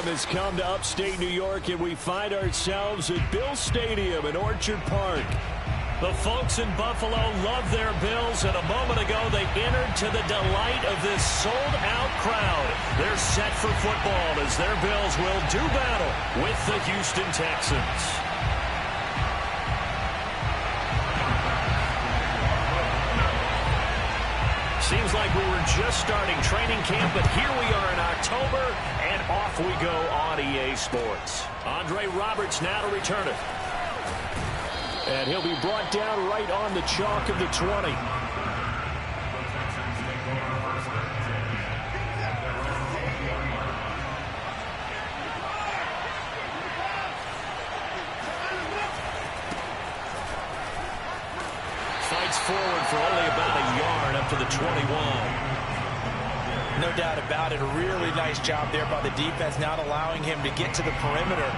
time has come to upstate New York, and we find ourselves at Bill Stadium in Orchard Park. The folks in Buffalo love their Bills, and a moment ago they entered to the delight of this sold-out crowd. They're set for football as their Bills will do battle with the Houston Texans. Seems like we were just starting training camp, but here we are in October, and off we go on EA Sports. Andre Roberts now to return it. And he'll be brought down right on the chalk of the 20. Fights forward for only about a yard up to the 21. No doubt about it. A really nice job there by the defense, not allowing him to get to the perimeter.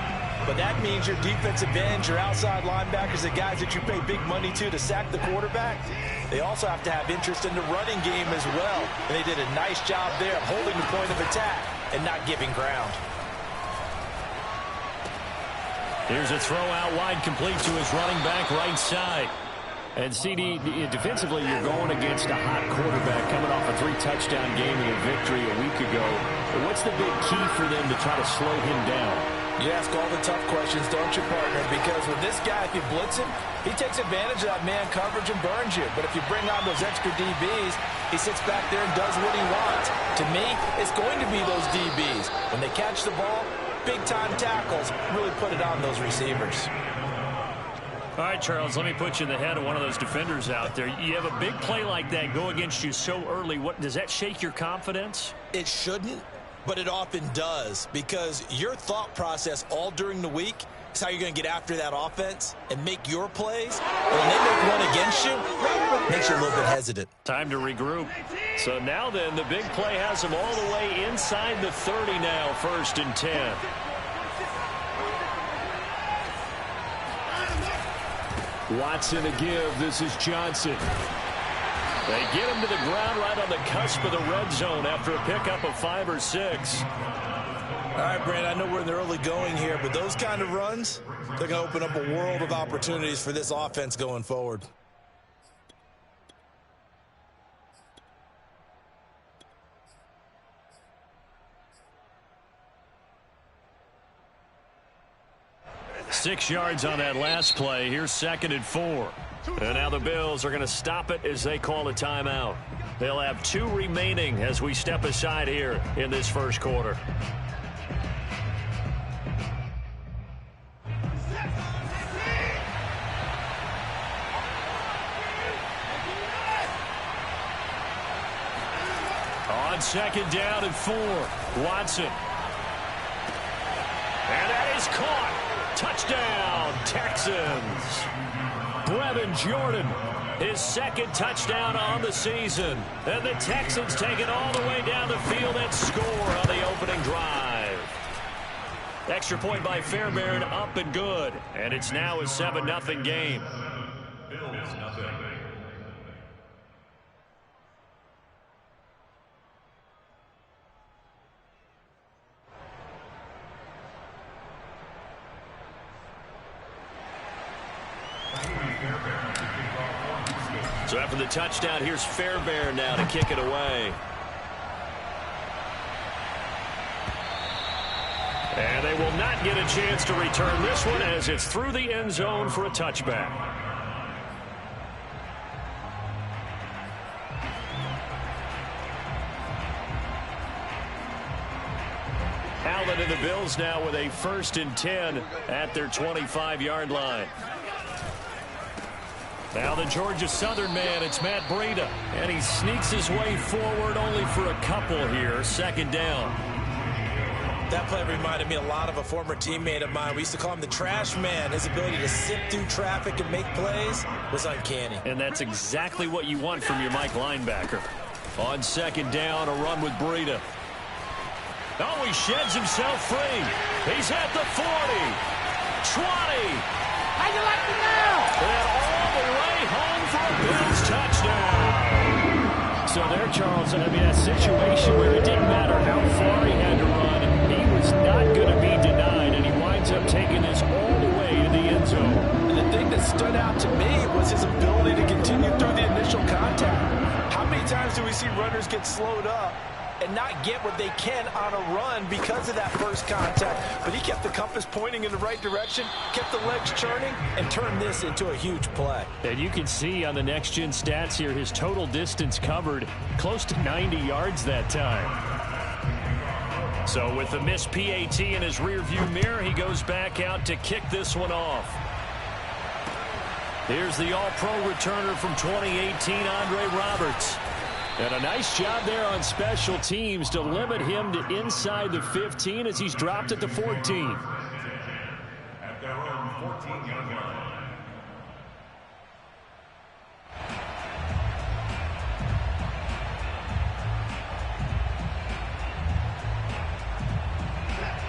But that means your defensive ends, your outside linebackers, the guys that you pay big money to sack the quarterback, they also have to have interest in the running game as well. And they did a nice job there of holding the point of attack and not giving ground. Here's a throw out wide, complete to his running back right side. And CD, defensively, you're going against a hot quarterback coming off a 3-touchdown game and a victory a week ago. But what's the big key for them to try to slow him down? You ask all the tough questions, don't you, partner? Because with this guy, if you blitz him, he takes advantage of that man coverage and burns you. But if you bring on those extra DBs, he sits back there and does what he wants. To me, it's going to be those DBs. When they catch the ball, big-time tackles really put it on those receivers. All right, Charles, let me put you in the head of one of those defenders out there. You have a big play like that go against you so early. What does that shake your confidence? It shouldn't, but it often does, because your thought process all during the week is how you're going to get after that offense and make your plays. And when they make one against you, it makes you a little bit hesitant. Time to regroup. So now then, the big play has him all the way inside the 30 now, 1st and 10. Watson a give. This is Johnson. They get him to the ground right on the cusp of the red zone after a pickup of 5 or 6. All right, Brand, I know we're in the early going here, but those kind of runs, they're going to open up a world of opportunities for this offense going forward. Six yards on that last play. Here's 2nd and 4. And now the Bills are going to stop it as they call a timeout. They'll have 2 remaining as we step aside here in this first quarter. On 2nd down and 4, Watson. And that is caught. Touchdown, Texans. Brevin Jordan, his 2nd touchdown on the season. And the Texans take it all the way down the field and score on the opening drive. Extra point by Fairbairn, up and good. And it's now a 7-0 game. So after the touchdown, here's Fairbairn now to kick it away. And they will not get a chance to return this one as it's through the end zone for a touchback. Allen and the Bills now with a 1st and 10 at their 25-yard line. Now the Georgia Southern man, it's Matt Breida. And he sneaks his way forward only for a couple here. 2nd down. That play reminded me a lot of a former teammate of mine. We used to call him the trash man. His ability to sift through traffic and make plays was uncanny. And that's exactly what you want from your Mike linebacker. On 2nd down, a run with Breida. Oh, he sheds himself free. He's at the 40. 20. How you like me now? And all the way home for a Bills touchdown. So there, Charles, I mean, a situation where it didn't matter how far he had to run. He was not not going to be denied, and he winds up taking this all the way to the end zone. And the thing that stood out to me was his ability to continue through the initial contact. How many times do we see runners get slowed up and not get what they can on a run because of that first contact? But he kept the compass pointing in the right direction, kept the legs churning, and turned this into a huge play. And you can see on the next-gen stats here, his total distance covered close to 90 yards that time. So with the missed PAT in his rearview mirror, he goes back out to kick this one off. Here's the All-Pro returner from 2018, Andre Roberts. And a nice job there on special teams to limit him to inside the 15 as he's dropped at the 14. At their own 14-yard line.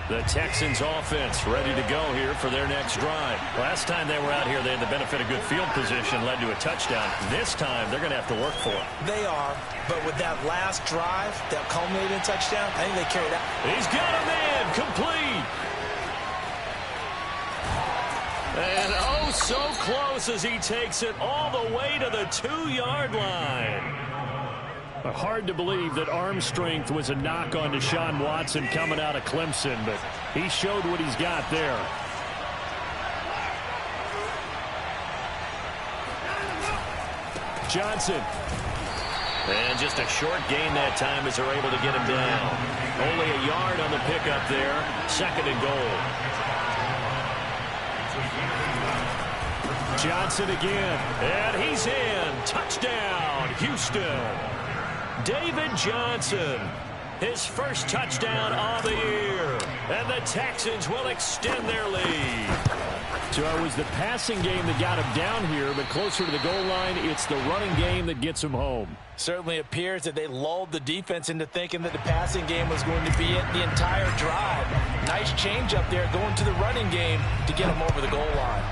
The Texans offense ready to go here for their next drive. Last time they were out here, they had the benefit of good field position, led to a touchdown. This time, they're going to have to work for it. They are, but with that last drive that culminated in touchdown, I think they carried out. He's got a man, complete. And oh, so close as he takes it all the way to the 2-yard line. Hard to believe that arm strength was a knock on Deshaun Watson coming out of Clemson, but he showed what he's got there. Johnson. And just a short gain that time as they're able to get him down. Only a yard on the pickup there. 2nd and goal. Johnson again. And he's in. Touchdown, Houston. David Johnson, his first touchdown of the year. And the Texans will extend their lead. So it was the passing game that got him down here, but closer to the goal line, it's the running game that gets him home. Certainly appears that they lulled the defense into thinking that the passing game was going to be it the entire drive. Nice change up there going to the running game to get him over the goal line.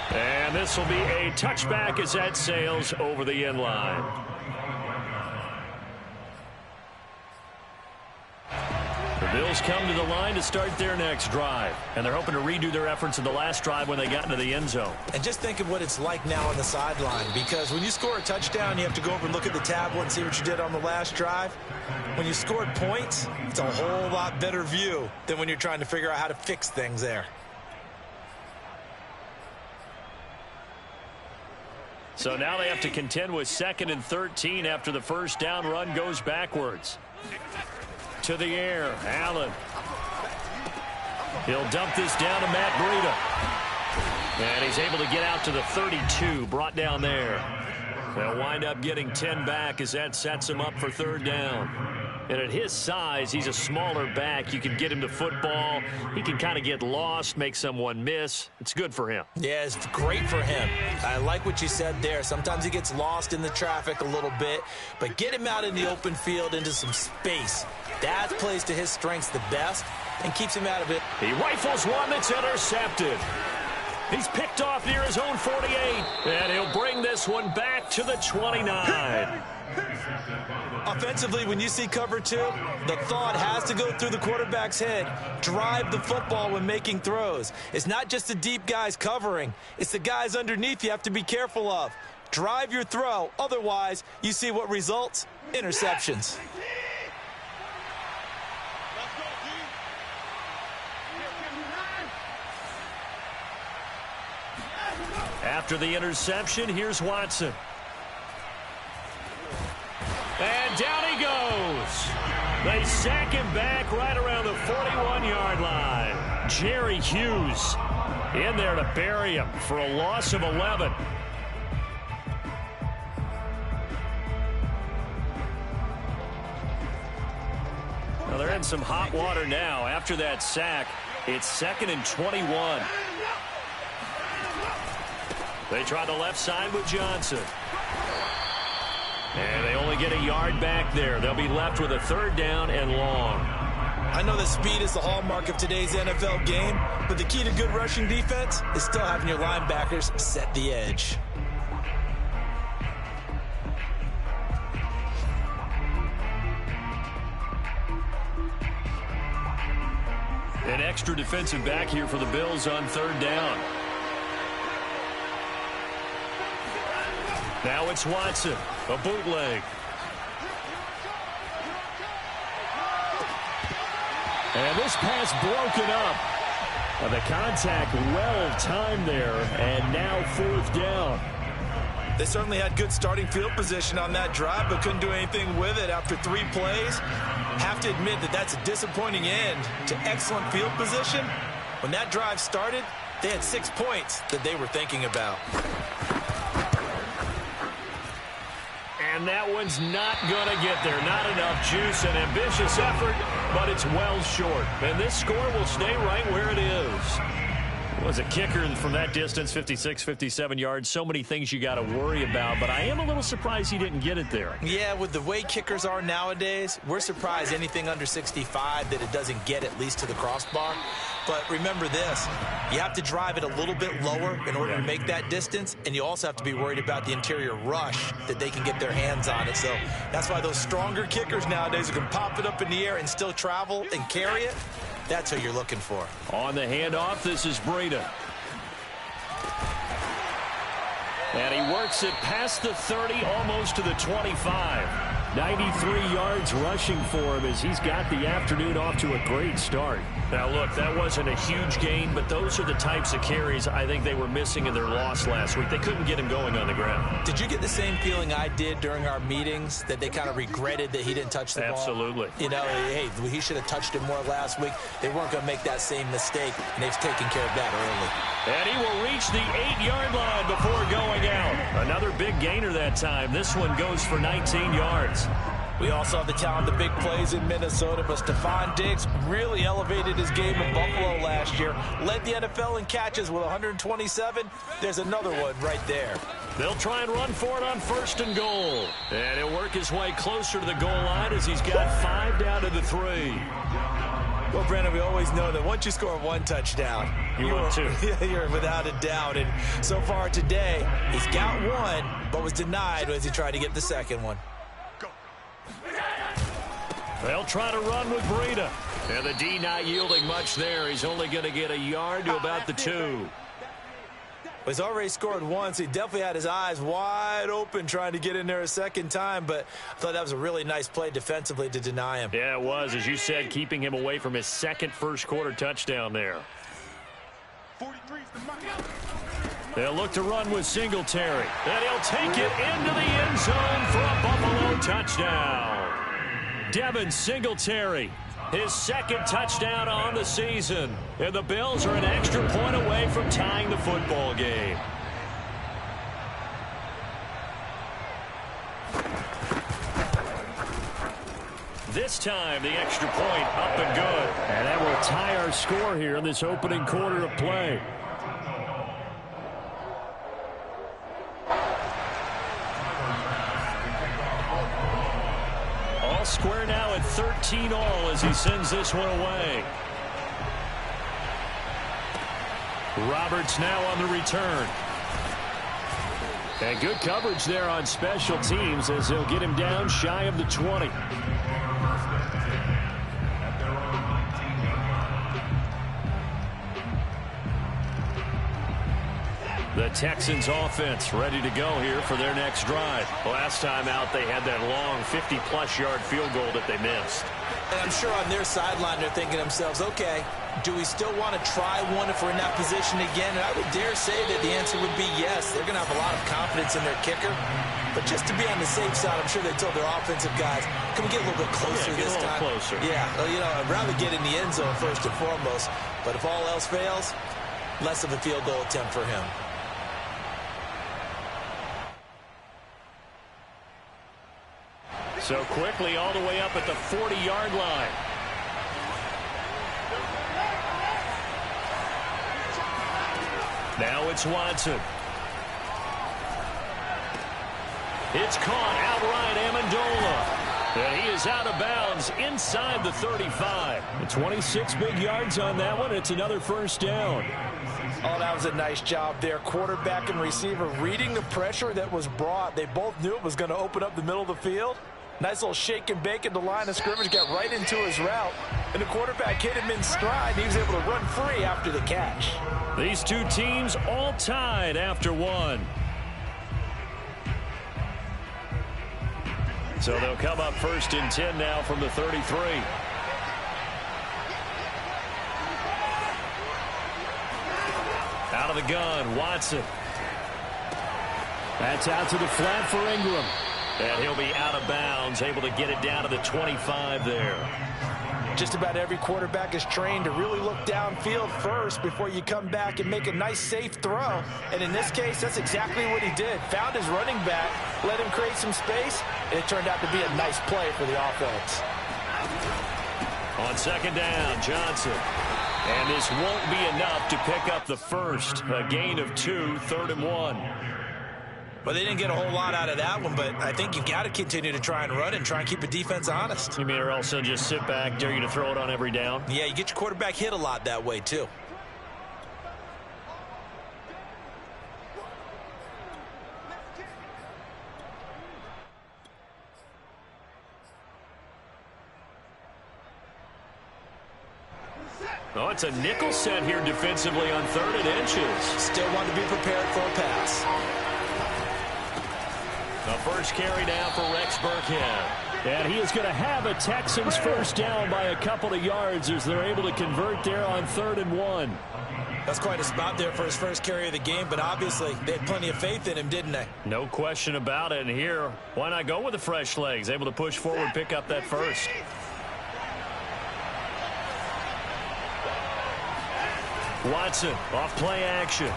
And this will be a touchback as that sails over the end line. The Bills come to the line to start their next drive. And they're hoping to redo their efforts in the last drive when they got into the end zone. And just think of what it's like now on the sideline. Because when you score a touchdown, you have to go over and look at the tablet and see what you did on the last drive. When you scored points, it's a whole lot better view than when you're trying to figure out how to fix things there. So now they have to contend with 2nd and 13 after the first down run goes backwards. To the air, Allen. He'll dump this down to Matt Breida. And he's able to get out to the 32, brought down there. They'll wind up getting 10 back as that sets him up for 3rd down. And at his size, he's a smaller back. You can get him to football. He can kind of get lost, make someone miss. It's good for him. Yeah, it's great for him. I like what you said there. Sometimes he gets lost in the traffic a little bit, but get him out in the open field into some space. That plays to his strengths the best and keeps him out of it. He rifles one that's intercepted. He's picked off near his own 48, and he'll bring this one back to the 29. Offensively, when you see cover 2, the thought has to go through the quarterback's head. Drive the football when making throws. It's not just the deep guys covering. It's the guys underneath you have to be careful of. Drive your throw. Otherwise, you see what results? Interceptions. After the interception, here's Watson. And down he goes. They sack him back right around the 41-yard line. Jerry Hughes in there to bury him for a loss of 11. Well, they're in some hot water now. After that sack, it's 2nd and 21. They try the left side with Johnson. And they only get a yard back there. They'll be left with a 3rd down and long. I know that speed is the hallmark of today's NFL game, but the key to good rushing defense is still having your linebackers set the edge. An extra defensive back here for the Bills on 3rd down. Now it's Watson, a bootleg. And this pass broken up. The contact well timed there, and now 4th down. They certainly had good starting field position on that drive, but couldn't do anything with it after 3 plays. Have to admit that that's a disappointing end to excellent field position. When that drive started, they had 6 points that they were thinking about. And that one's not going to get there. Not enough juice. An ambitious effort, but it's well short. And this score will stay right where it is. Was a kicker from that distance, 56, 57 yards. So many things you got to worry about, but I am a little surprised he didn't get it there. Yeah, with the way kickers are nowadays, we're surprised anything under 65 that it doesn't get at least to the crossbar. But remember this, you have to drive it a little bit lower in order to make that distance, and you also have to be worried about the interior rush that they can get their hands on it. So that's why those stronger kickers nowadays who can pop it up in the air and still travel and carry it, that's who you're looking for. On the handoff, this is Breida. And he works it past the 30, almost to the 25. 93 yards rushing for him as he's got the afternoon off to a great start. Now, look, that wasn't a huge gain, but those are the types of carries I think they were missing in their loss last week. They couldn't get him going on the ground. Did you get the same feeling I did during our meetings, that they kind of regretted that he didn't touch the ball? Absolutely. You know, hey, he should have touched it more last week. They weren't going to make that same mistake, and they've taken care of that early. And he will reach the 8-yard line before going out. Another big gainer that time. This one goes for 19 yards. We also have the talent, the big plays in Minnesota, but Stephon Diggs really elevated his game in Buffalo last year. Led the NFL in catches with 127. There's another one right there. They'll try and run for it on 1st and goal. And he'll work his way closer to the goal line as he's got 5 down to the 3. Well, Brandon, we always know that once you score 1 touchdown, you're without a doubt. And so far today, he's got 1, but was denied as he tried to get the 2nd one. They'll try to run with Breida. And the D not yielding much there. He's only going to get a yard to about the 2. He's already scored once. He definitely had his eyes wide open trying to get in there a 2nd time, but I thought that was a really nice play defensively to deny him. Yeah, it was, as you said, keeping him away from his 2nd first-quarter touchdown there. They'll look to run with Singletary. And he'll take it into the end zone for a Buffalo touchdown. Devin Singletary, his 2nd touchdown on the season. And the Bills are an extra point away from tying the football game. This time, the extra point up and good. And that will tie our score here in this opening quarter of play. All square now at 13 all as he sends this one away. Roberts now on the return. And good coverage there on special teams as they'll get him down shy of the 20. The Texans offense ready to go here for their next drive. Last time out, they had that long 50-plus yard field goal that they missed. And I'm sure on their sideline, they're thinking to themselves, okay, do we still want to try one if we're in that position again? And I would dare say that the answer would be yes. They're going to have a lot of confidence in their kicker. But just to be on the safe side, I'm sure they told their offensive guys, can we get a little bit closer this time? Closer. Yeah, well, you know, I'd rather get in the end zone first and foremost. But if all else fails, less of a field goal attempt for him. So quickly all the way up at the 40-yard line. Now it's Watson. It's caught outright, Amendola. And he is out of bounds inside the 35. 26 big yards on that one. It's another 1st down. Oh, that was a nice job there. Quarterback and receiver reading the pressure that was brought. They both knew it was going to open up the middle of the field. Nice little shake and bake at the line of scrimmage, got right into his route. And the quarterback hit him in stride, and he was able to run free after the catch. These two teams all tied after one. So they'll come up 1st and 10 now from the 33. Out of the gun, Watson. That's out to the flat for Ingram. And he'll be out of bounds, able to get it down to the 25 there. Just about every quarterback is trained to really look downfield first before you come back and make a nice, safe throw. And in this case, that's exactly what he did. Found his running back, let him create some space, and it turned out to be a nice play for the offense. On 2nd down, Johnson. And this won't be enough to pick up the first. A gain of 2, 3rd and 1. Well, they didn't get a whole lot out of that one, but I think you've got to continue to try and run and try and keep the defense honest. You mean or else they'll just sit back, dare you to throw it on every down? Yeah, you get your quarterback hit a lot that way, too. Oh, it's a nickel set here defensively on 3rd and inches. Still want to be prepared for a pass. The first carry now for Rex Burkhead. And he is going to have a Texans first down by a couple of yards as they're able to convert there on 3rd and 1. That's quite a spot there for his first carry of the game, but obviously they had plenty of faith in him, didn't they? No question about it. And here, why not go with the fresh legs? Able to push forward, pick up that first. Watson off play action.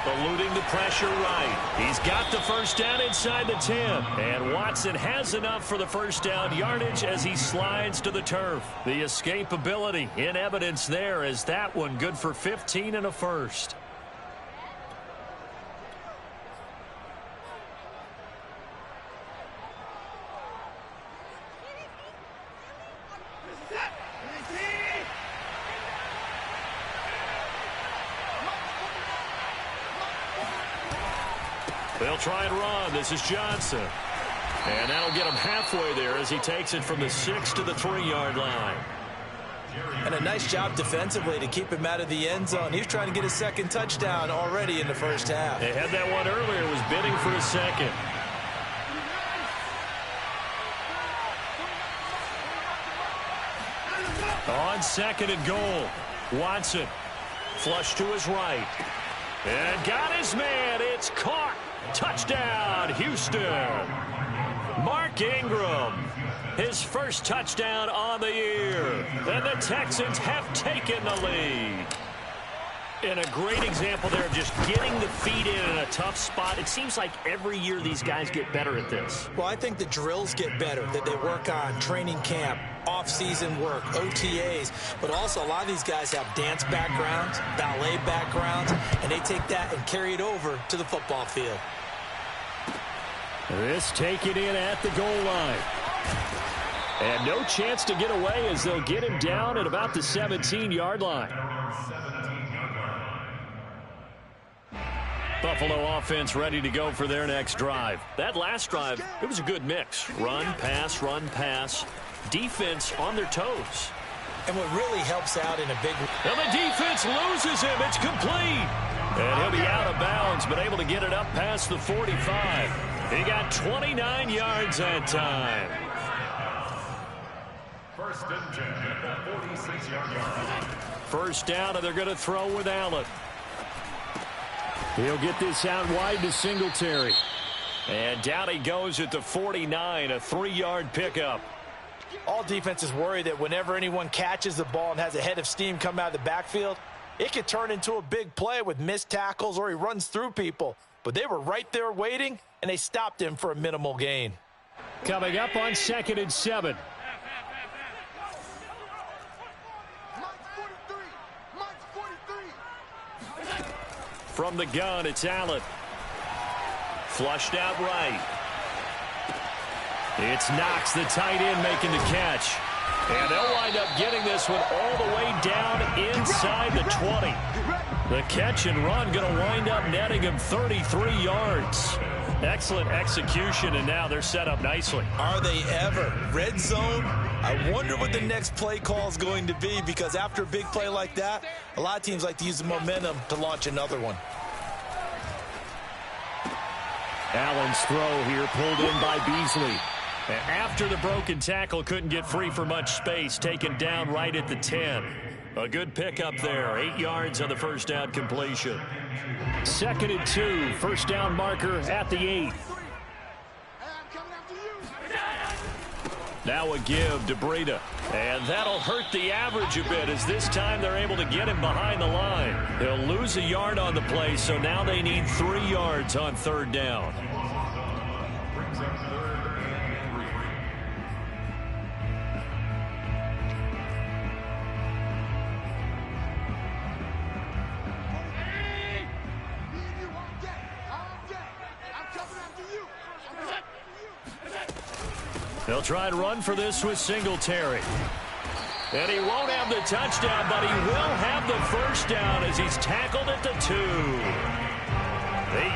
Eluding the pressure right. He's got the first down inside the 10. And Watson has enough for the first down yardage as he slides to the turf. The escapability in evidence there as that one good for 15 and a first. They'll try and run. This is Johnson. And that'll get him halfway there as he takes it from the 6 to the 3-yard line. And a nice job defensively to keep him out of the end zone. He was trying to get his second touchdown already in the first half. They had that one earlier, was bidding for a second. On 2nd and goal, Watson flush to his right. And got his man. It's caught. Touchdown, Houston. Mark Ingram, his first touchdown on the year. And the Texans have taken the lead. And a great example there of just getting the feet in a tough spot. It seems like every year these guys get better at this. Well, I think the drills get better, that they work on training camp, off-season work, OTAs, but also a lot of these guys have dance backgrounds, ballet backgrounds, and they take that and carry it over to the football field. This taken in at the goal line. And no chance to get away as they'll get him down at about the 17-yard line. Buffalo offense ready to go for their next drive. That last drive, it was a good mix. Run, pass, defense on their toes. And what really helps out in a big... And the defense loses him. It's complete. And he'll be out of bounds, but able to get it up past the 45. He got 29 yards that time. 1st and 10 at the 46-yard line. First down, and they're going to throw with Allen. He'll get this out wide to Singletary. And down he goes at the 49, a 3-yard pickup. All defenses worry that whenever anyone catches the ball and has a head of steam come out of the backfield, it could turn into a big play with missed tackles or he runs through people. But they were right there waiting, and they stopped him for a minimal gain. Coming up on 2nd and 7. From the gun, it's Allen. Flushed out right. It's Knox, the tight end, making the catch. And they'll wind up getting this one all the way down inside the 20. The catch and run going to wind up netting him 33 yards. Excellent execution, and now they're set up nicely. Are they ever? Red zone? I wonder what the next play call is going to be, because after a big play like that, a lot of teams like to use the momentum to launch another one. Allen's throw here pulled in by Beasley. After the broken tackle, couldn't get free for much space, taken down right at the 10. A good pickup there, 8 yards on the first down completion. 2nd and 2, first down marker at the 8. Now a give to Breida. And that'll hurt the average a bit, as this time they're able to get him behind the line. He'll lose a yard on the play, so now they need 3 yards on 3rd down. They'll try and run for this with Singletary. And he won't have the touchdown, but he will have the first down as he's tackled at the 2.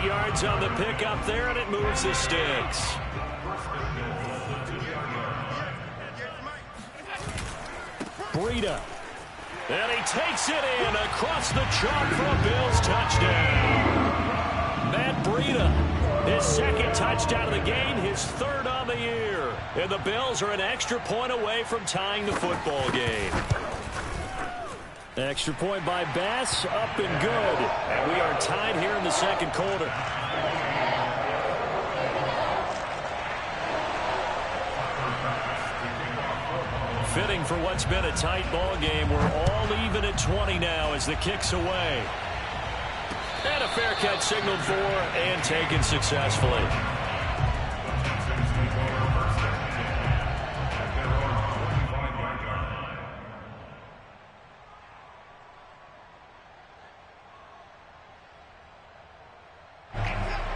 8 yards on the pickup there, and it moves the sticks. Breida. And he takes it in across the chalk for a Bills touchdown. Matt Breida, his 2nd touchdown of the game, his 3rd on the year. And the Bills are an extra point away from tying the football game. Extra point by Bass, up and good. And we are tied here in the 2nd quarter. Fitting for what's been a tight ball game. We're all even at 20 now as the kick's away. And a fair catch signaled for and taken successfully.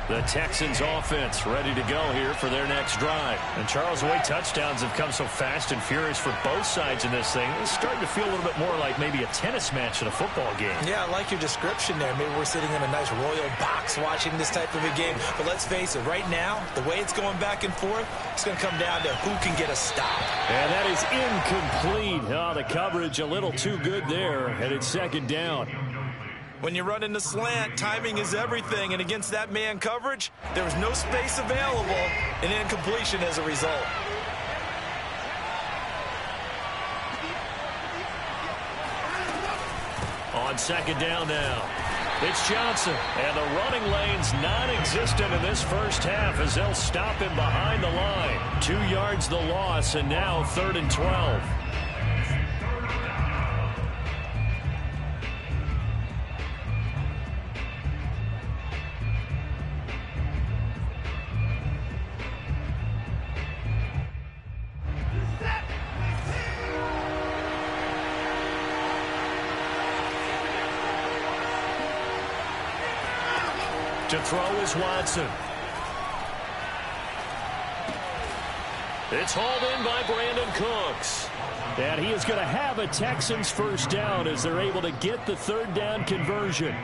The Texans offense ready to go here for their next drive. And Charles, the way touchdowns have come so fast and furious for both sides in this thing, it's starting to feel a little bit more like maybe a tennis match in a football game. Yeah, I like your description there. Maybe we're sitting in a nice royal box watching this type of a game. But let's face it, right now, the way it's going back and forth, it's going to come down to who can get a stop. And that is incomplete. Oh, the coverage a little too good there, and it's 2nd down. When you're running the slant, timing is everything, and against that man coverage, there was no space available, and incompletion as a result. On 2nd down now, it's Johnson, and the running lane's non-existent in this first half as they'll stop him behind the line. 2 yards the loss, and now 3rd and 12. To throw is Watson. It's hauled in by Brandon Cooks. And he is going to have a Texans first down as they're able to get the 3rd down conversion.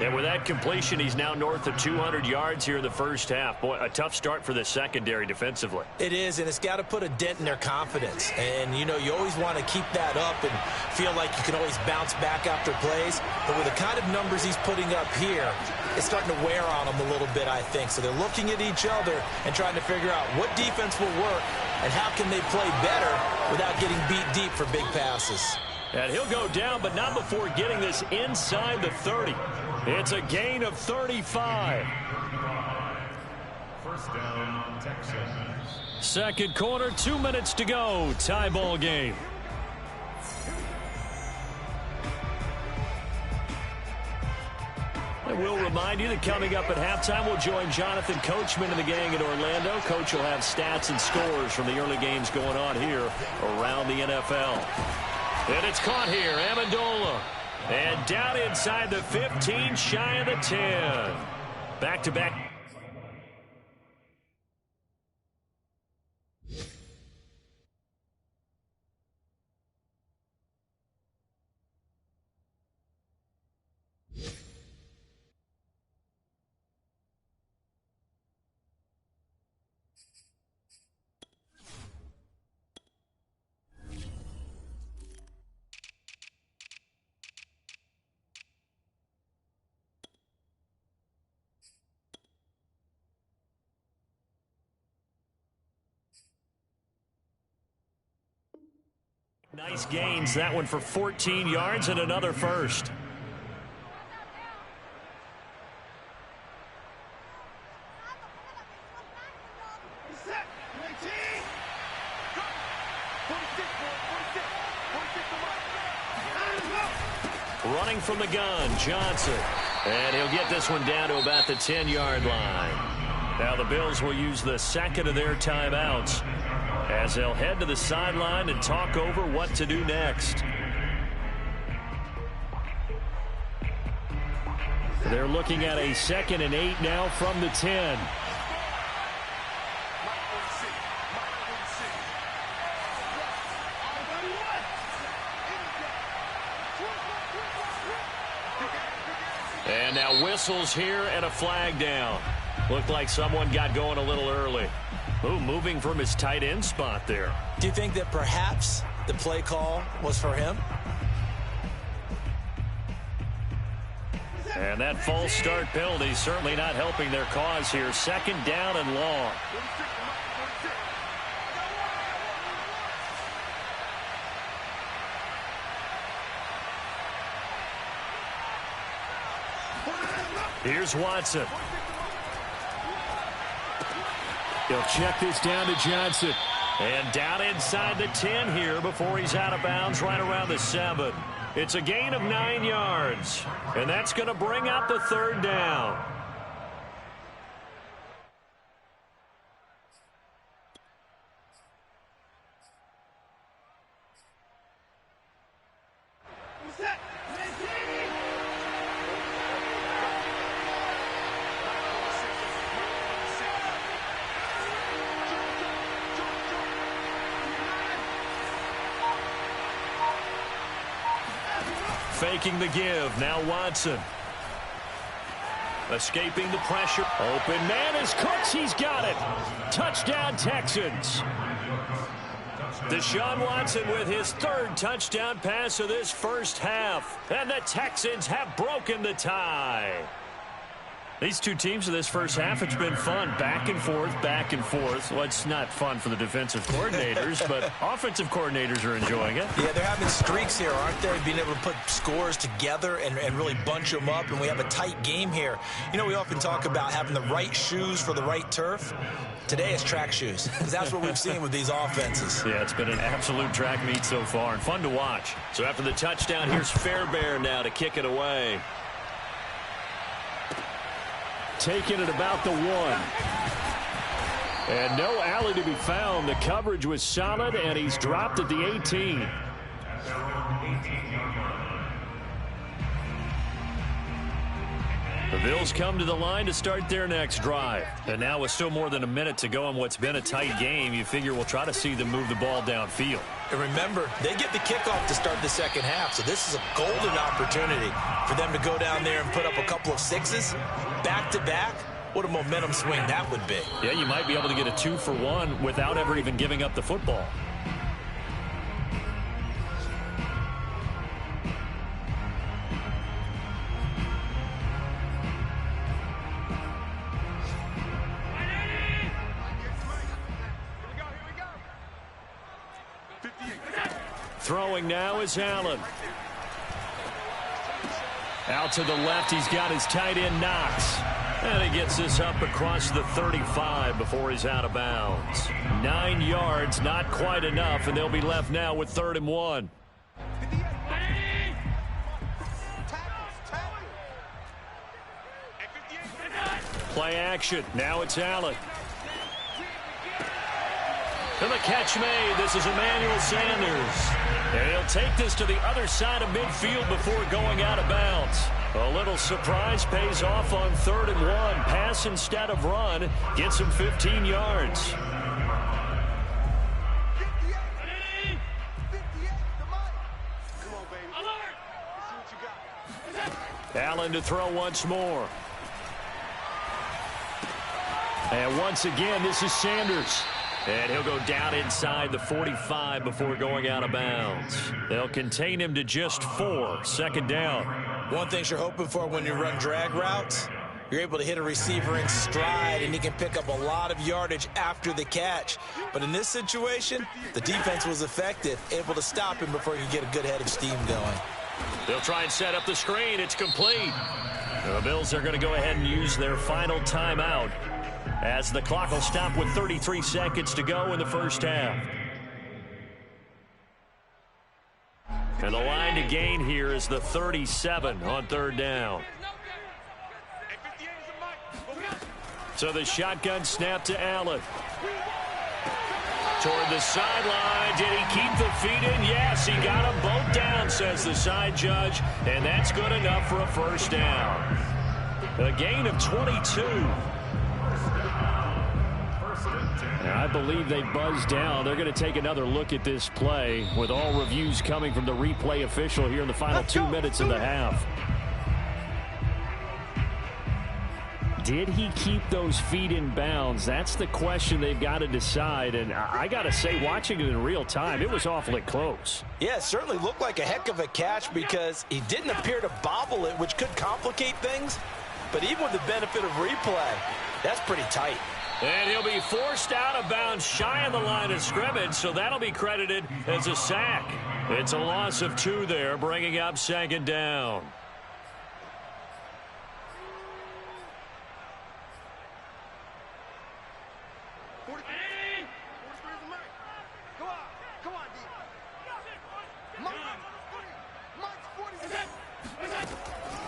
And with that completion, he's now north of 200 yards here in the first half. Boy, a tough start for the secondary defensively. It is, and it's got to put a dent in their confidence. And, you know, you always want to keep that up and feel like you can always bounce back after plays. But with the kind of numbers he's putting up here, it's starting to wear on them a little bit, I think. So they're looking at each other and trying to figure out what defense will work and how can they play better without getting beat deep for big passes. And he'll go down, but not before getting this inside the 30. It's a gain of 35. First down, Texans. 2nd quarter, 2 minutes to go. Tie ball game. And we'll remind you that coming up at halftime, we'll join Jonathan Coachman and the gang in Orlando. Coach will have stats and scores from the early games going on here around the NFL. And it's caught here, Amendola. And down inside the 15, shy of the 10. Back-to-back. Nice gains, that one for 14 yards and another first. Running from the gun, Johnson. And he'll get this one down to about the 10-yard line. Now the Bills will use the second of their timeouts as they'll head to the sideline and talk over what to do next. They're looking at a 2nd and 8 now from the 10. And now whistles here and a flag down. Looked like someone got going a little early. Ooh, moving from his tight end spot there. Do you think that perhaps the play call was for him? And that false start penalty certainly not helping their cause here. 2nd down and long. Here's Watson. He'll check this down to Johnson. And down inside the 10 here before he's out of bounds right around the 7. It's a gain of 9 yards. And that's going to bring out the 3rd down. Faking the give. Now Watson. Escaping the pressure. Open man is Cooks. He's got it. Touchdown Texans. Deshaun Watson with his 3rd touchdown pass of this first half. And the Texans have broken the tie. These two teams in this first half, it's been fun. Back and forth, back and forth. Well, it's not fun for the defensive coordinators, but offensive coordinators are enjoying it. Yeah, they're having streaks here, aren't they? Being able to put scores together and really bunch them up, and we have a tight game here. You know, we often talk about having the right shoes for the right turf. Today it's track shoes, because that's what we've seen with these offenses. Yeah, it's been an absolute track meet so far, and fun to watch. So after the touchdown, here's Fairbairn now to kick it away. Taking it about the 1. And no alley to be found. The coverage was solid, and he's dropped at the 18. The Bills come to the line to start their next drive. And now with still more than a minute to go in what's been a tight game, you figure we'll try to see them move the ball downfield. And remember, they get the kickoff to start the second half, so this is a golden opportunity for them to go down there and put up a couple of 6s back-to-back. What a momentum swing that would be. Yeah, you might be able to get a 2-for-1 without ever even giving up the football. Throwing now is Allen. Out to the left, he's got his tight end Knox. And he gets this up across the 35 before he's out of bounds. 9 yards, not quite enough, and they'll be left now with 3rd and 1. Play action. Now it's Allen. And the catch made. This is Emmanuel Sanders. And he'll take this to the other side of midfield before going out of bounds. A little surprise pays off on 3rd and 1. Pass instead of run. Gets him 15 yards. Allen to throw once more. And once again, this is Sanders. And he'll go down inside the 45 before going out of bounds. They'll contain him to just 4. 2nd down. One thing you're hoping for when you run drag routes, You're able to hit a receiver in stride, and he can pick up a lot of yardage after the catch. But in this situation, the defense was effective, able to stop him before he could get a good head of steam going. They'll try and set up the screen. It's complete. The Bills are going to go ahead and use their final timeout as the clock will stop with 33 seconds to go in the first half. And the line to gain here is the 37 on third down. So the shotgun snap to Allen. Toward the sideline. Did he keep the feet in? Yes, he got them both down, says the side judge. And that's good enough for a first down. A gain of 22. I believe they buzzed down. They're going to take another look at this play with all reviews coming from the replay official here in the final 2 minutes of the half. Did he keep those feet in bounds? That's the question they've got to decide. And I got to say, watching it in real time, it was awfully close. Yeah, it certainly looked like a heck of a catch because he didn't appear to bobble it, which could complicate things. But even with the benefit of replay, that's pretty tight. And he'll be forced out of bounds shy of the line of scrimmage, so that'll be credited as a sack. It's a loss of 2 there, bringing up second down.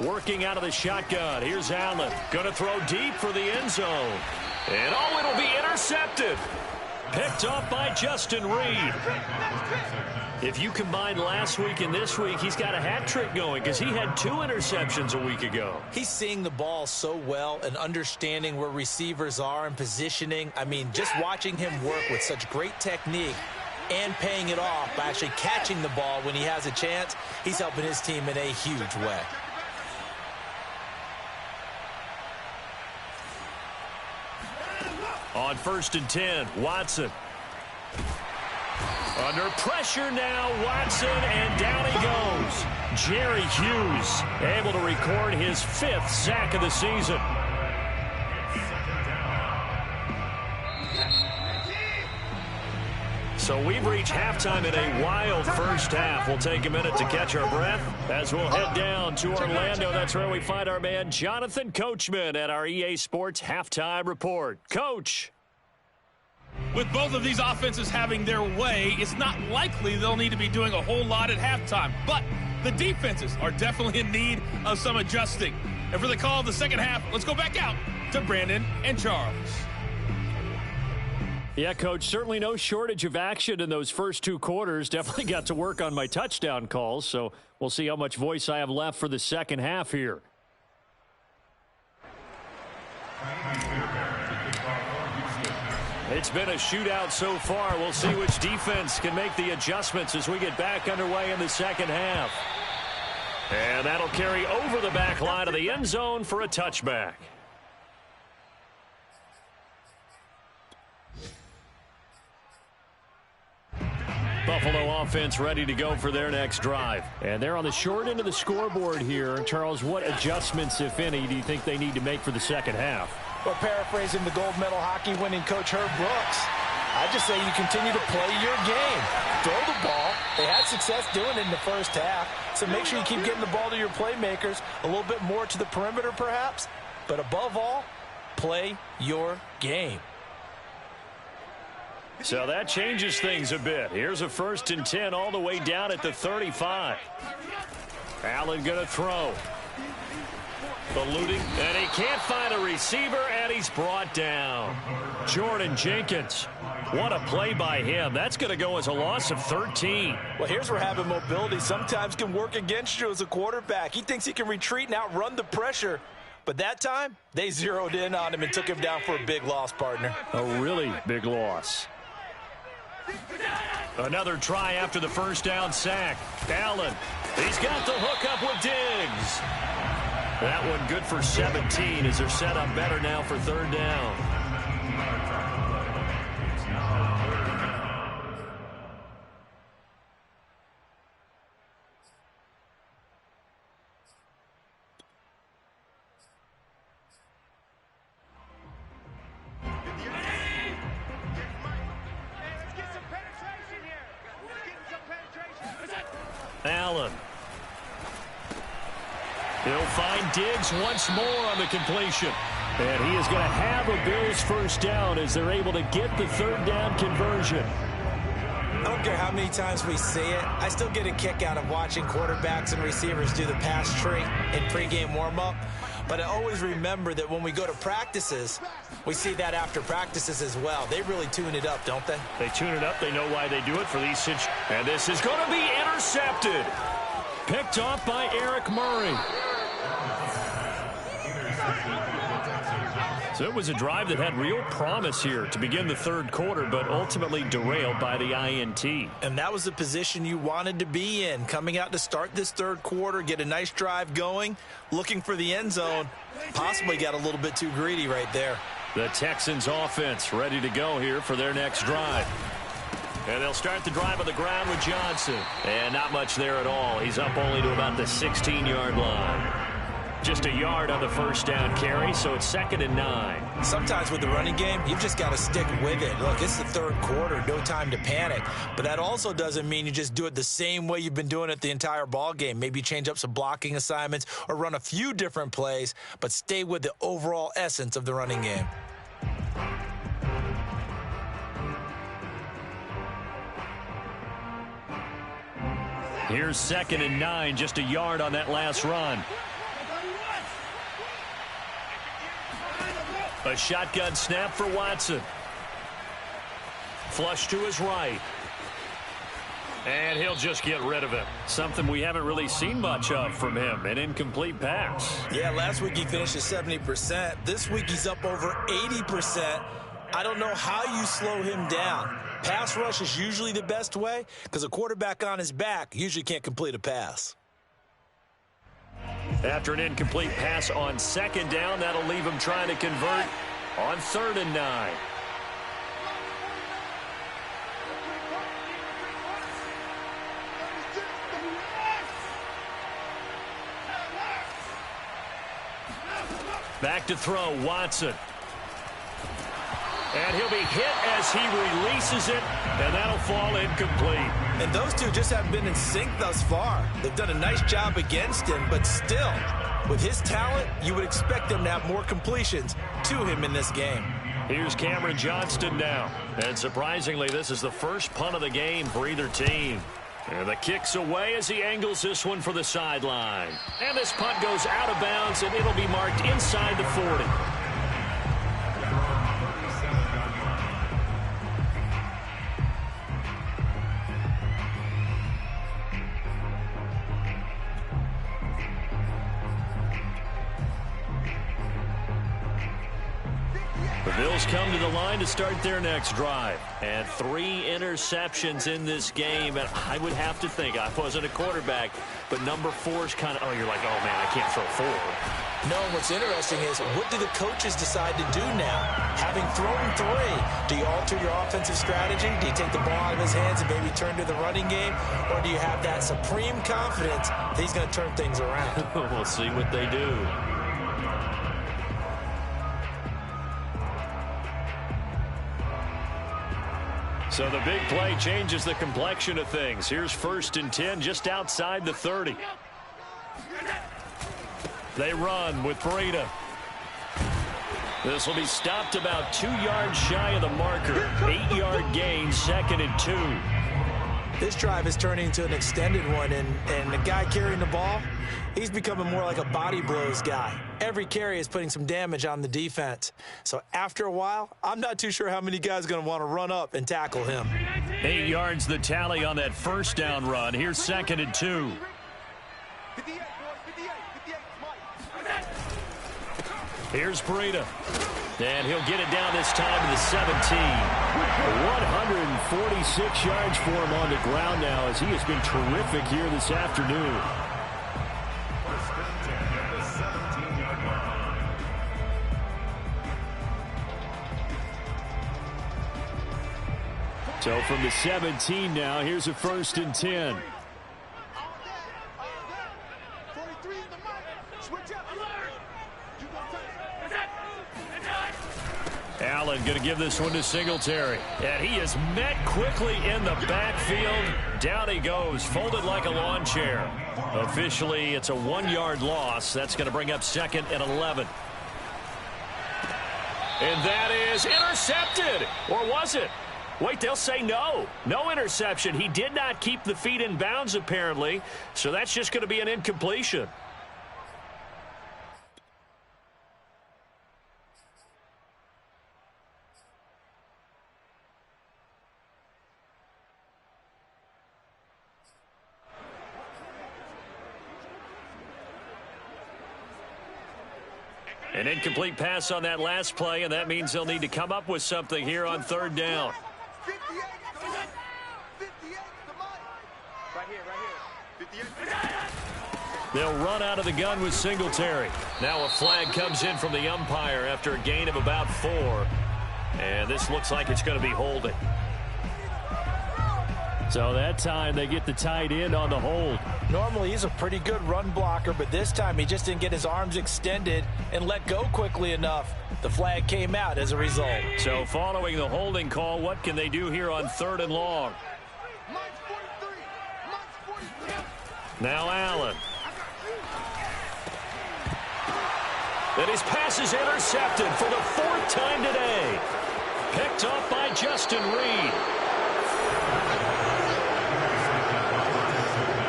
Working out of the shotgun. Here's Allen. Going to throw deep for the end zone. And oh, it'll be intercepted. Picked off by Justin Reed. If you combine last week and this week, he's got a hat trick going because he had 2 interceptions a week ago. He's seeing the ball so well and understanding where receivers are and positioning. I mean, just watching him work with such great technique and paying it off by actually catching the ball when he has a chance, he's helping his team in a huge way. On 1st and 10, Watson. Under pressure now, Watson, and down he goes. Jerry Hughes able to record his 5th sack of the season. So we've reached halftime in a wild first half. We'll take a minute to catch our breath as we'll head down to Orlando. That's where we find our man Jonathan Coachman at our EA Sports Halftime Report. Coach. With both of these offenses having their way, it's not likely they'll need to be doing a whole lot at halftime. But the defenses are definitely in need of some adjusting. And for the call of the second half, let's go back out to Brandon and Charles. Yeah, Coach, certainly no shortage of action in those first 2 quarters. Definitely got to work on my touchdown calls, so we'll see how much voice I have left for the second half here. It's been a shootout so far. We'll see which defense can make the adjustments as we get back underway in the second half. And that'll carry over the back line of the end zone for a touchback. Buffalo offense ready to go for their next drive. And they're on the short end of the scoreboard here. Charles, what adjustments, if any, do you think they need to make for the second half? Well, paraphrasing the gold medal hockey winning coach Herb Brooks, I just say you continue to play your game. Throw the ball. They had success doing it in the first half. So make sure you keep getting the ball to your playmakers, a little bit more to the perimeter perhaps. But above all, play your game. So that changes things a bit. Here's a 1st and 10 all the way down at the 35. Allen going to throw. Eluding, and he can't find a receiver, and he's brought down. Jordan Jenkins. What a play by him. That's going to go as a loss of 13. Well, here's where having mobility sometimes can work against you as a quarterback. He thinks he can retreat and outrun the pressure. But that time, they zeroed in on him and took him down for a big loss, partner. A really big loss. Another try after the first down sack. Allen, he's got the hook up with Diggs. That one good for 17 as they're set up better now for 3rd down. Allen. He'll find Diggs once more on the completion. And he is going to have a Bills first down as they're able to get the third down conversion. I don't care how many times we see it. I still get a kick out of watching quarterbacks and receivers do the pass tree in pregame warm-up. But I always remember that when we go to practices, we see that after practices as well. They really tune it up, don't they? They tune it up. They know why they do it for these situations. And this is going to be intercepted. Picked off by Eric Murray. So it was a drive that had real promise here to begin the third quarter, but ultimately derailed by the INT. And that was the position you wanted to be in, coming out to start this third quarter, get a nice drive going, looking for the end zone. Possibly got a little bit too greedy right there. The Texans offense ready to go here for their next drive. And they'll start the drive on the ground with Johnson. And not much there at all. He's up only to about the 16-yard line. Just a yard on the first down carry, so it's 2nd and 9. Sometimes with the running game, you've just got to stick with it. Look, it's the third quarter, no time to panic. But that also doesn't mean you just do it the same way you've been doing it the entire ball game. Maybe change up some blocking assignments or run a few different plays, but stay with the overall essence of the running game. Here's 2nd and 9, just a yard on that last run. A shotgun snap for Watson. Flush to his right. And he'll just get rid of it. Something we haven't really seen much of from him, an incomplete pass. Yeah, last week he finished at 70%. This week he's up over 80%. I don't know how you slow him down. Pass rush is usually the best way because a quarterback on his back usually can't complete a pass. After an incomplete pass on 2nd down, that'll leave him trying to convert on 3rd and 9. Back to throw, Watson. And he'll be hit as he releases it, and that'll fall incomplete. And those two just haven't been in sync thus far. They've done a nice job against him, but still, with his talent, you would expect them to have more completions to him in this game. Here's Cameron Johnston now. And surprisingly, this is the first punt of the game for either team. And the kick's away as he angles this one for the sideline. And this punt goes out of bounds, and it'll be marked inside the 40. The Bills come to the line to start their next drive. And 3 interceptions in this game. And I would have to think, I wasn't a quarterback, but number 4 is kind of, you're like, oh, man, I can't throw 4. No, what's interesting is, what do the coaches decide to do now? Having thrown 3, do you alter your offensive strategy? Do you take the ball out of his hands and maybe turn to the running game? Or do you have that supreme confidence that he's going to turn things around? We'll see what they do. So the big play changes the complexion of things. Here's 1st and 10 just outside the 30. They run with Breida. This will be stopped about 2 yards shy of the marker. 8-yard gain, 2nd and 2. This drive is turning into an extended one, and the guy carrying the ball, he's becoming more like a body blows guy. Every carry is putting some damage on the defense. So after a while, I'm not too sure how many guys are going to want to run up and tackle him. 8 yards the tally on that first down run. Here's 2nd and 2. Here's Breida. And he'll get it down this time to the 17. 146 yards for him on the ground now as he has been terrific here this afternoon. So from the 17 now, here's a 1st and 10. Allen going to give this one to Singletary. And he is met quickly in the backfield. Down he goes, folded like a lawn chair. Officially, it's a 1-yard loss. That's going to bring up 2nd and 11. And that is intercepted. Or was it? Wait, they'll say no. No interception. He did not keep the feet in bounds, apparently. So that's just going to be an incompletion. An incomplete pass on that last play, and that means they'll need to come up with something here on 3rd down. They'll run out of the gun with Singletary. Now a flag comes in from the umpire after a gain of about 4. And this looks like it's going to be holding. So that time they get the tight end on the hold. Normally he's a pretty good run blocker, but this time he just didn't get his arms extended and let go quickly enough. The flag came out as a result. So following the holding call, what can they do here on 3rd and long? Now Allen. And his pass is intercepted for the 4th time today. Picked off by Justin Reed.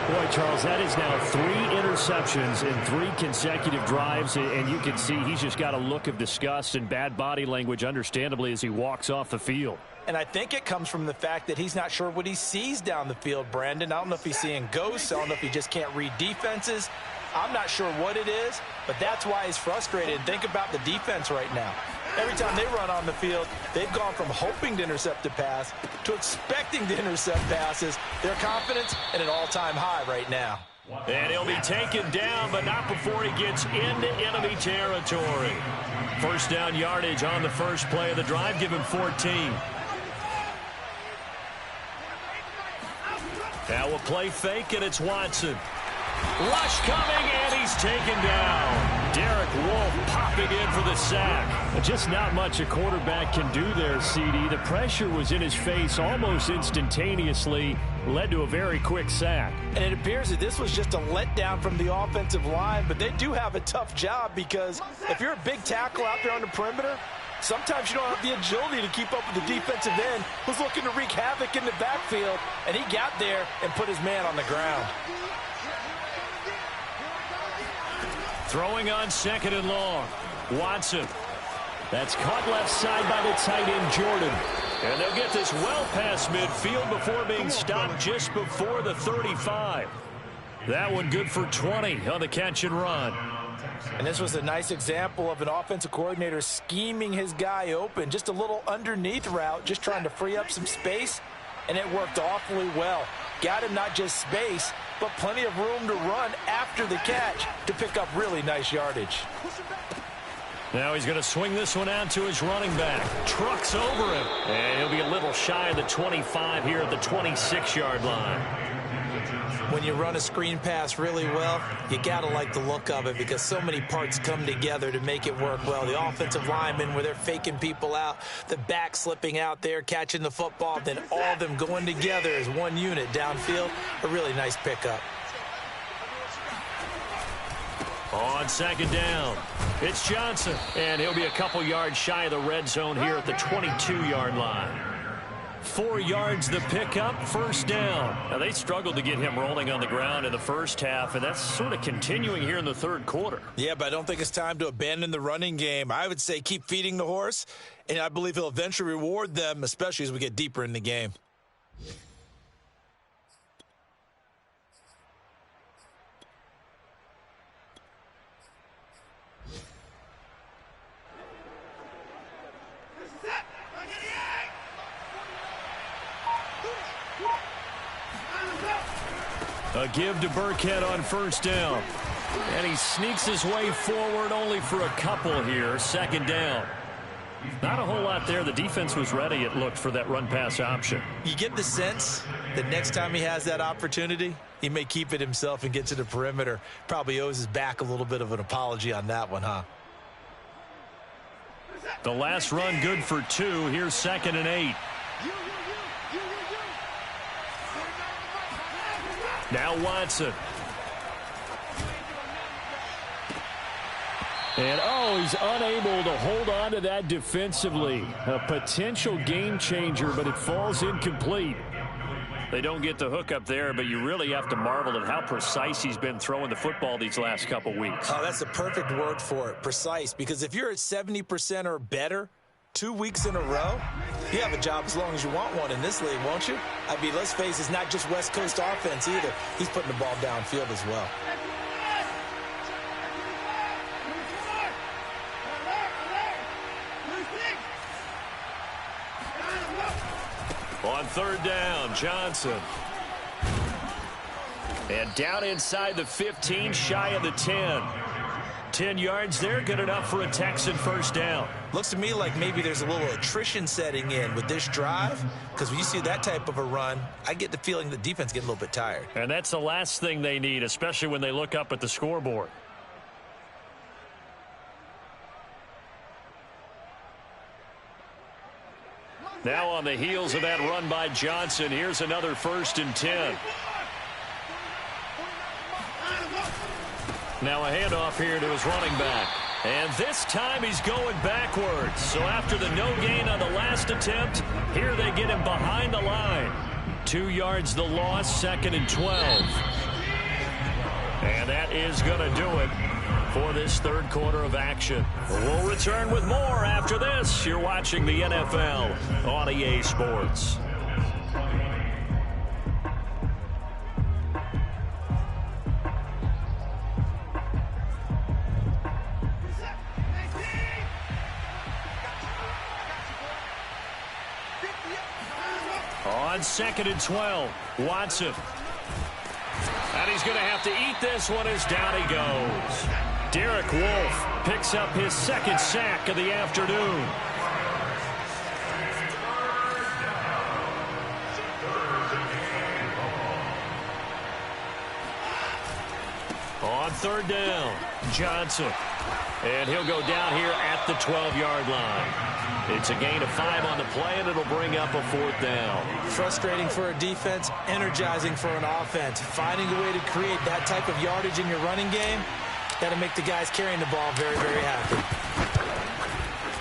Boy, Charles, that is now 3 interceptions in 3 consecutive drives, and you can see he's just got a look of disgust and bad body language, understandably, as he walks off the field. And I think it comes from the fact that he's not sure what he sees down the field, Brandon. I don't know if he's seeing ghosts. I don't know if he just can't read defenses. I'm not sure what it is, but that's why he's frustrated. Think about the defense right now. Every time they run on the field, they've gone from hoping to intercept a pass to expecting to intercept passes. Their confidence at an all-time high right now. And he'll be taken down, but not before he gets into enemy territory. 1st down yardage on the first play of the drive. Give him 14. Now a play fake, and it's Watson. Rush coming, and he's taken down. Derek Wolfe popping in for the sack. Just not much a quarterback can do there, CD. The pressure was in his face almost instantaneously, led to a very quick sack. And it appears that this was just a letdown from the offensive line, but they do have a tough job because if you're a big tackle out there on the perimeter, sometimes you don't have the agility to keep up with the defensive end who's looking to wreak havoc in the backfield, and he got there and put his man on the ground. Throwing on 2nd and long. Watson. That's caught left side by the tight end, Jordan. And they'll get this well past midfield before being stopped just before the 35. That one good for 20 on the catch and run. And this was a nice example of an offensive coordinator scheming his guy open. Just a little underneath route, just trying to free up some space, and it worked awfully well. Got him not just space, but plenty of room to run after the catch to pick up really nice yardage. Now he's going to swing this one out to his running back. Trucks over him. And he'll be a little shy of the 25 here at the 26-yard line. When you run a screen pass really well, you got to like the look of it because so many parts come together to make it work well. The offensive linemen, where they're faking people out, the back slipping out there, catching the football, then all of them going together as one unit downfield. A really nice pickup. On 2nd down, it's Johnson. And he'll be a couple yards shy of the red zone here at the 22-yard line. 4 yards the pickup, 1st down. Now, they struggled to get him rolling on the ground in the first half, and that's sort of continuing here in the 3rd quarter. Yeah, but I don't think it's time to abandon the running game. I would say keep feeding the horse, and I believe he'll eventually reward them, especially as we get deeper in the game. A give to Burkhead on 1st down. And he sneaks his way forward only for a couple here. 2nd down. Not a whole lot there. The defense was ready, it looked, for that run-pass option. You get the sense that next time he has that opportunity, he may keep it himself and get to the perimeter. Probably owes his back a little bit of an apology on that one, huh? The last run good for 2. Here's 2nd and 8. Now Watson. And, he's unable to hold on to that defensively. A potential game changer, but it falls incomplete. They don't get the hook up there, but you really have to marvel at how precise he's been throwing the football these last couple weeks. Oh, that's the perfect word for it, precise. Because if you're at 70% or better 2 weeks in a row, you have a job as long as you want one in this league, won't you? I mean, let's face it, it's not just West Coast offense either. He's putting the ball downfield as well. On 3rd down, Johnson. And down inside the 15, shy of the 10. 10 yards there, good enough for a Texan first down. Looks to me like maybe there's a little attrition setting in with this drive, because when you see that type of a run, I get the feeling the defense getting a little bit tired. And that's the last thing they need, especially when they look up at the scoreboard. Now on the heels of that run by Johnson, here's another 1st and 10. Now a handoff here to his running back. And this time he's going backwards. So after the no gain on the last attempt, here they get him behind the line. 2 yards the loss, 2nd and 12. And that is going to do it for this 3rd quarter of action. We'll return with more after this. You're watching the NFL on EA Sports. On 2nd and 12, Watson. And he's going to have to eat this one as down he goes. Derek Wolfe picks up his 2nd sack of the afternoon. On 3rd down, Johnson. And he'll go down here at the 12-yard line. It's a gain of 5 on the play, and it'll bring up a 4th down. Frustrating for a defense, energizing for an offense. Finding a way to create that type of yardage in your running game, that'll make the guys carrying the ball very, very happy.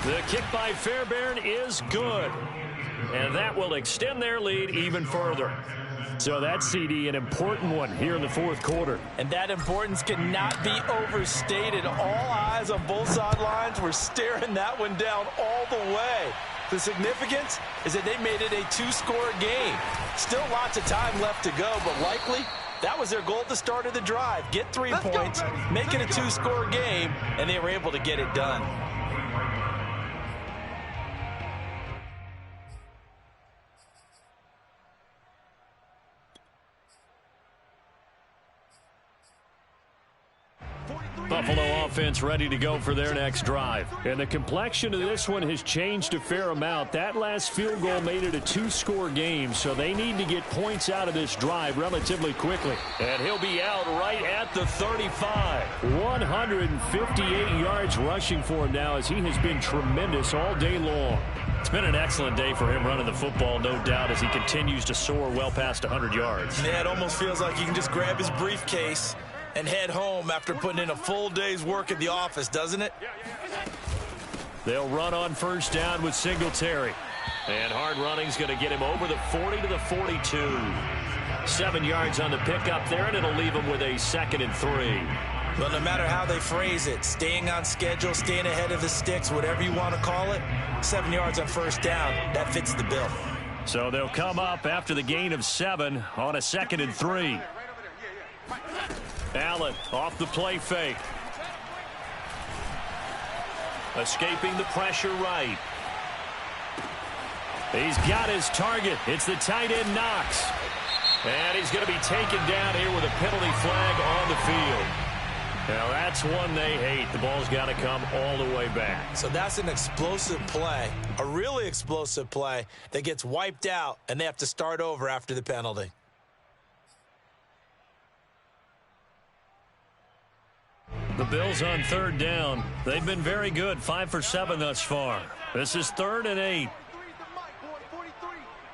The kick by Fairbairn is good, and that will extend their lead even further. So that's, CD, an important one here in the 4th quarter. And that importance cannot be overstated. All eyes on both sidelines were staring that one down all the way. The significance is that they made it a 2-score game. Still lots of time left to go, but likely that was their goal at the start of the drive. Get 3 points, make it a 2-score game, and they were able to get it done. Buffalo offense ready to go for their next drive. And the complexion of this one has changed a fair amount. That last field goal made it a 2-score game, so they need to get points out of this drive relatively quickly. And he'll be out right at the 35. 158 yards rushing for him now, as he has been tremendous all day long. It's been an excellent day for him running the football, no doubt, as he continues to soar well past 100 yards. Yeah, it almost feels like you can just grab his briefcase and head home after putting in a full day's work at the office, doesn't it? They'll run on 1st down with Singletary. And hard running's going to get him over the 40 to the 42. 7 yards on the pickup there, and it'll leave him with a 2nd and 3. Well, no matter how they phrase it, staying on schedule, staying ahead of the sticks, whatever you want to call it, 7 yards on 1st down, that fits the bill. So they'll come up after the gain of 7 on a 2nd and 3. Allen off the play fake. Escaping the pressure right. He's got his target. It's the tight end Knox. And he's going to be taken down here with a penalty flag on the field. Now that's one they hate. The ball's got to come all the way back. So that's an explosive play, a really explosive play that gets wiped out, and they have to start over after the penalty. The Bills on third down. They've been very good, 5 for 7 thus far. This is 3rd and 8. 43.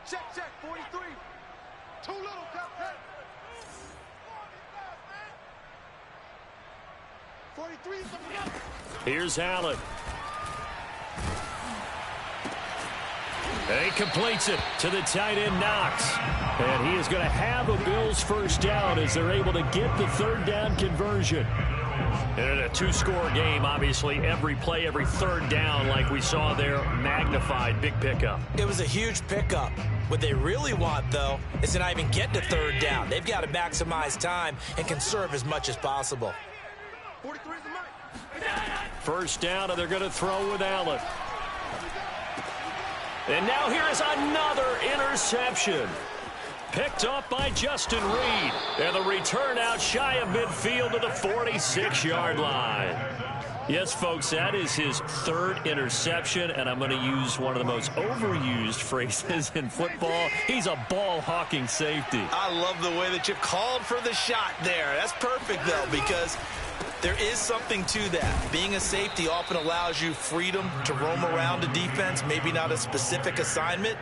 Check, 43. Too little, Captain. 43 is the... Here's Allen. He completes it to the tight end, Knox. And he is going to have a Bills first down as they're able to get the third down conversion. And in a 2-score game, obviously, every play, every third down, like we saw there, magnified. Big pickup. It was a huge pickup. What they really want, though, is to not even get to third down. They've got to maximize time and conserve as much as possible. 43 is the mic. First down, and they're going to throw with Allen. And now here is another interception. Picked up by Justin Reed. And the return out shy of midfield to the 46-yard line. Yes, folks, that is his 3rd interception, and I'm going to use one of the most overused phrases in football. He's a ball-hawking safety. I love the way that you called for the shot there. That's perfect, though, because there is something to that. Being a safety often allows you freedom to roam around a defense, maybe not a specific assignment.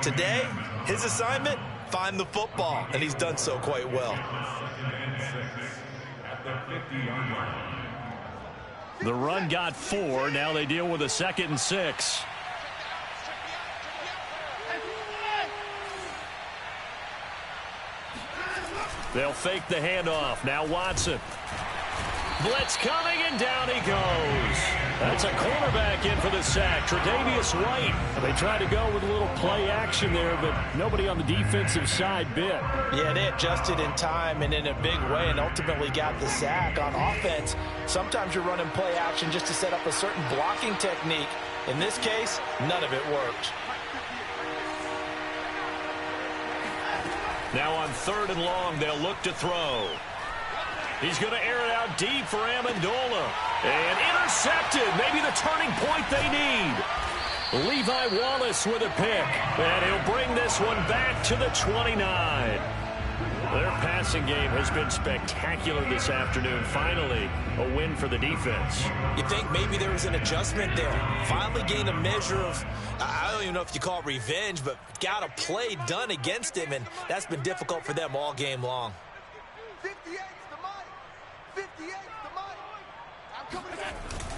Today, his assignment, find the football, and he's done so quite well. The run got 4. Now they deal with a 2nd and 6. They'll fake the handoff. Now Watson. Blitz coming, and down he goes. That's a cornerback in for the sack, Tre'Davious White. They tried to go with a little play action there, but nobody on the defensive side bit. Yeah, they adjusted in time and in a big way and ultimately got the sack. On offense, sometimes you're running play action just to set up a certain blocking technique. In this case, none of it worked. Now on 3rd and long, they'll look to throw. He's going to air it out deep for Amendola. And intercepted. Maybe the turning point they need. Levi Wallace with a pick. And he'll bring this one back to the 29. Their passing game has been spectacular this afternoon. Finally, a win for the defense. You think maybe there was an adjustment there. Finally gained a measure of, I don't even know if you call it revenge, but got a play done against him, and that's been difficult for them all game long. 58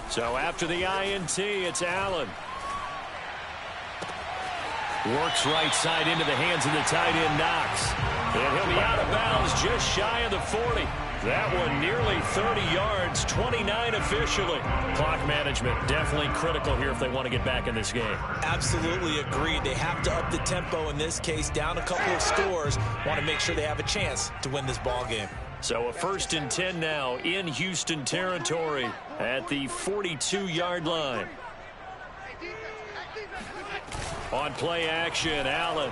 So after the INT, it's Allen. Works right side into the hands of the tight end, Knox. And he'll be out of bounds just shy of the 40. That one nearly 30 yards, 29 officially. Clock management definitely critical here if they want to get back in this game. Absolutely agreed. They have to up the tempo in this case, down a couple of scores. Want to make sure they have a chance to win this ball game. So a 1st and 10 now in Houston territory at the 42-yard line. On play action, Allen.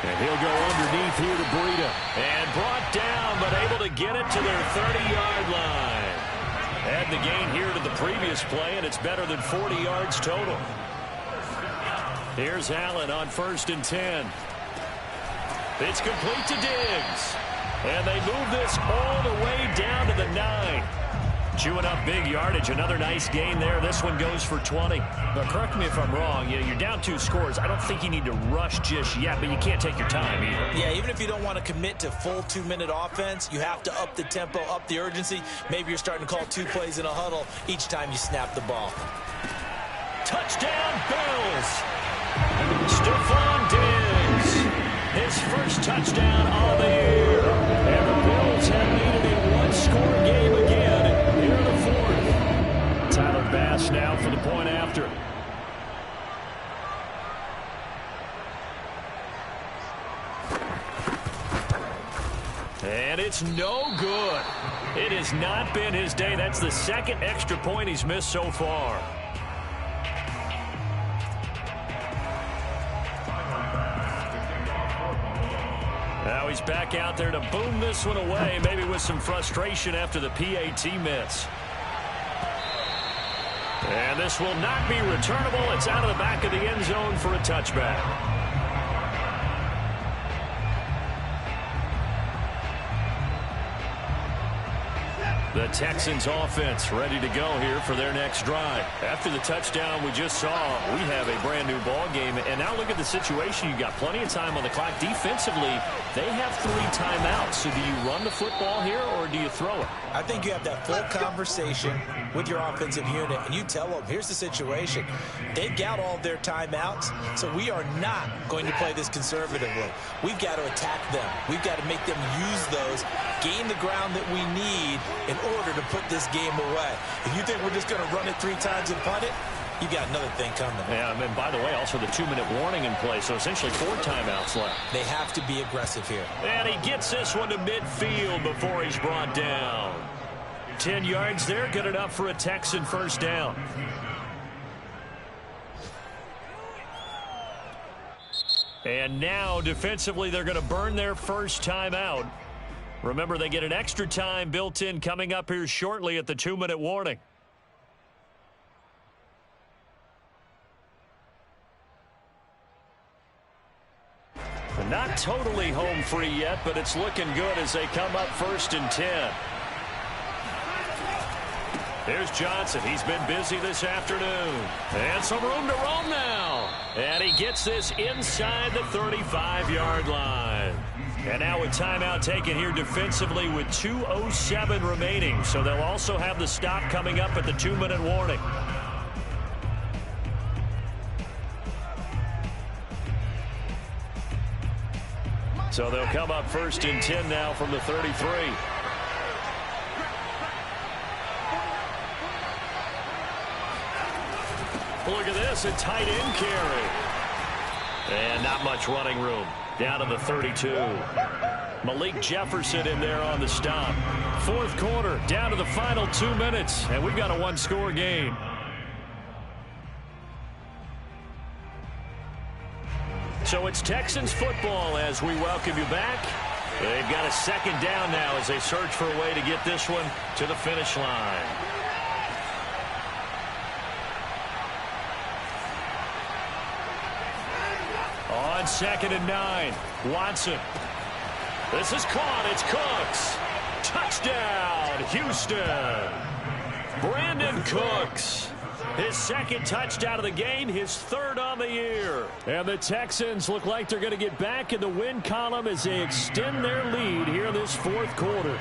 And he'll go underneath here to Breida. And brought down, but able to get it to their 30-yard line. Add the gain here to the previous play, and it's better than 40 yards total. Here's Allen on 1st and 10. It's complete to Diggs. And they move this all the way down to the 9. Chewing up big yardage. Another nice gain there. This one goes for 20. Now, correct me if I'm wrong. You're down 2 scores. I don't think you need to rush just yet, but you can't take your time either. Yeah, even if you don't want to commit to full 2-minute offense, you have to up the tempo, up the urgency. Maybe you're starting to call 2 plays in a huddle each time you snap the ball. Touchdown, Bills. Stephon Diggs. His first touchdown of the year. And the Bills have needed a 1-score game again here in the 4th. Tyler Bass now for the point after. And it's no good. It has not been his day. That's the 2nd extra point he's missed so far. Now he's back out there to boom this one away, maybe with some frustration after the PAT miss. And this will not be returnable. It's out of the back of the end zone for a touchback. The Texans offense ready to go here for their next drive. After the touchdown we just saw, we have a brand new ball game. And now look at the situation. You got plenty of time on the clock. Defensively, they have 3 timeouts. So do you run the football here or do you throw it? I think you have that full conversation with your offensive unit, and you tell them, here's the situation. They've got all their timeouts, so we are not going to play this conservatively. We've got to attack them. We've got to make them use those, gain the ground that we need in order to put this game away. If you think we're just going to run it 3 times and punt it, you got another thing coming. Yeah, and by the way, also the 2-minute warning in play, so essentially 4 timeouts left. They have to be aggressive here. And he gets this one to midfield before he's brought down. 10 yards there, good enough for a Texan first down. And now, defensively, they're going to burn their first timeout. Remember, they get an extra time built in coming up here shortly at the 2-minute warning. Not totally home free yet, but it's looking good as they come up 1st and 10. Here's Johnson. He's been busy this afternoon. And some room to roam now. And he gets this inside the 35-yard line. And now a timeout taken here defensively with 2:07 remaining. So they'll also have the stop coming up at the 2-minute warning. So they'll come up 1st and 10 now from the 33. Look at this, a tight end carry. And not much running room. Down to the 32. Malik Jefferson in there on the stop. 4th quarter, down to the final 2 minutes. And we've got a 1-score game. So it's Texans football as we welcome you back. They've got a 2nd down now as they search for a way to get this one to the finish line. On 2nd and 9, Watson. This is caught. It's Cooks. Touchdown, Houston. Brandon Cooks. His 2nd touchdown of the game, his 3rd on the year. And the Texans look like they're going to get back in the win column as they extend their lead here in this 4th quarter.